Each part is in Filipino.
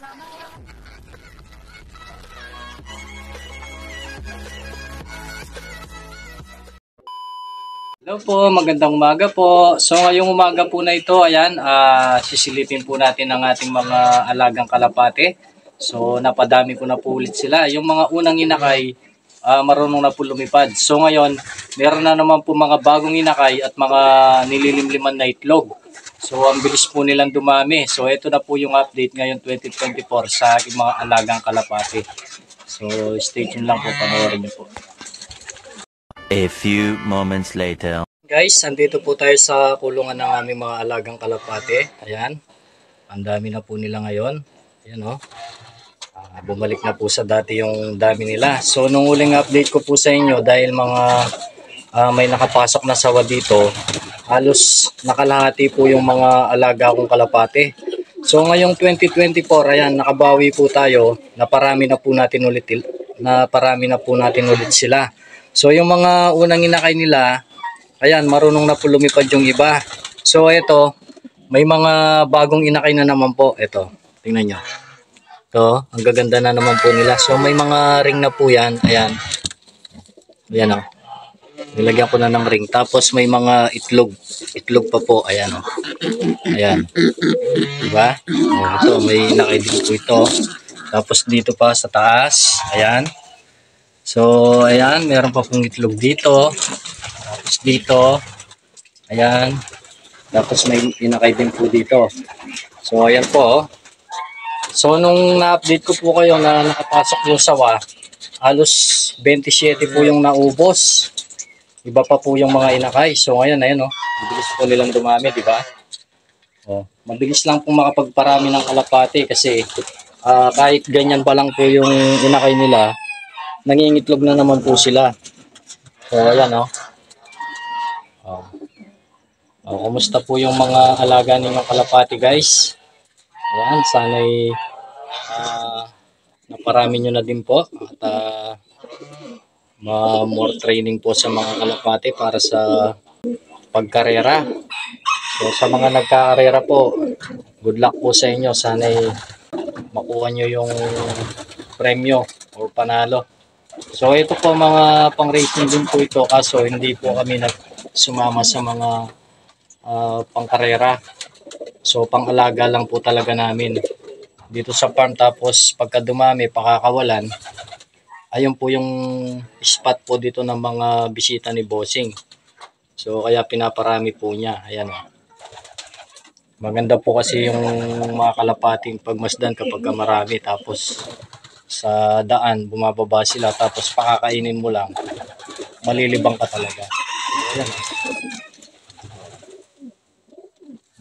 Hello po, magandang umaga po. So ngayong umaga po na ito, ayan, sisilipin po natin ang ating mga alagang kalapate. So napadami ko na po ulit sila. Yung mga unang inakay, marunong na po lumipad. So ngayon, meron na naman po mga bagong inakay at mga nililimliman na itlog. So ang bilis po nilang dumami. So ito na po yung update ngayon 2024 sa aking mga alagang kalapate. So stay tuned lang po, panoorin niyo po. A few moments later. Guys, andito po tayo sa kulungan ng aming mga alagang kalapate. Ayan. Ang dami na po nila ngayon. Ayan o. Bumalik na po sa dati yung dami nila. So, nung uling update ko po sa inyo, dahil mga may nakapasok na sawa dito, halos nakalahati po yung mga alaga kong kalapate. So, ngayong 2024, ayan, nakabawi po tayo. Naparami na po natin ulit sila. So yung mga unang inakay nila, ayan, marunong na po lumipad yung iba. So ito, may mga bagong inakay na naman po. Ito, tingnan nyo. Ito, ang gaganda na naman po nila. So may mga ring na po yan. Ayan. Ayan o. Nilagyan ko na ng ring. Tapos may mga itlog. Itlog pa po. Ayan o. Ayan. Diba? O, ito, may inakay din po ito. Tapos dito pa sa taas. Ayan. So, ayan, meron pa pong itlog dito. Tapos dito. Ayan. Tapos may inakay din po dito. So, ayan po. So, nung na-update ko po kayo na nakapasok yung sawa, halos 27 po yung naubos. Iba pa po yung mga inakay. So, ngayon, ayan, oh. Mabilis po nilang dumami, di ba? Oh, mabilis lang po makapagparami ng kalapate kasi kahit ganyan pa lang po yung inakay nila, nangingitlog na naman po sila. So, ayan, oh. Kumusta po yung mga alaga ninyong kalapati, guys? Ayan, sana'y naparami nyo na din po. At more training po sa mga kalapati para sa pagkarera. So, sa mga nagkakarera po, good luck po sa inyo. Sana'y makuha nyo yung premyo o panalo. So ito po mga pang racing din po ito, kaso hindi po kami sumama sa mga pangkarera. So pang-alaga lang po talaga namin dito sa farm. Tapos pagka dumami, pakakawalan, ayun po yung spot po dito ng mga bisita ni Bossing. So kaya pinaparami po niya. Ayan o. Maganda po kasi yung mga kalapating pagmasdan kapag marami, tapos sa daan bumababa sila, tapos pakakainin mo lang, malilibang ka talaga. Ayan.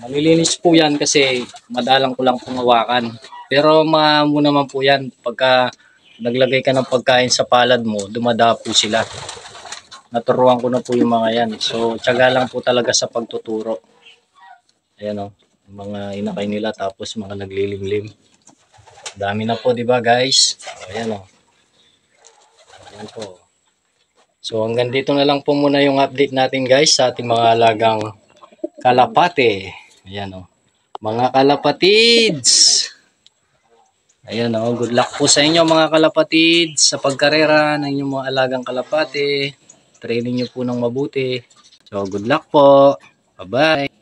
Malilinis po yan kasi madalang ko lang pungawakan. Pero mo naman po yan, pagka naglagay ka ng pagkain sa palad mo, dumadapo sila. Naturuan ko na po yung mga yan. So tiyaga lang po talaga sa pagtuturo. Ayan o, mga inakay nila, tapos mga naglilimlim. Dami na po, di ba, guys? Ayan o. Ayan po. So hanggang dito na lang po muna yung update natin, guys, sa ating mga alagang kalapate. Ayan o. Mga kalapatids. Ayan o. Good luck po sa inyo, mga kalapatids, sa pagkarera ng inyong mga alagang kalapate. Training nyo po ng mabuti. So good luck po. Bye-bye.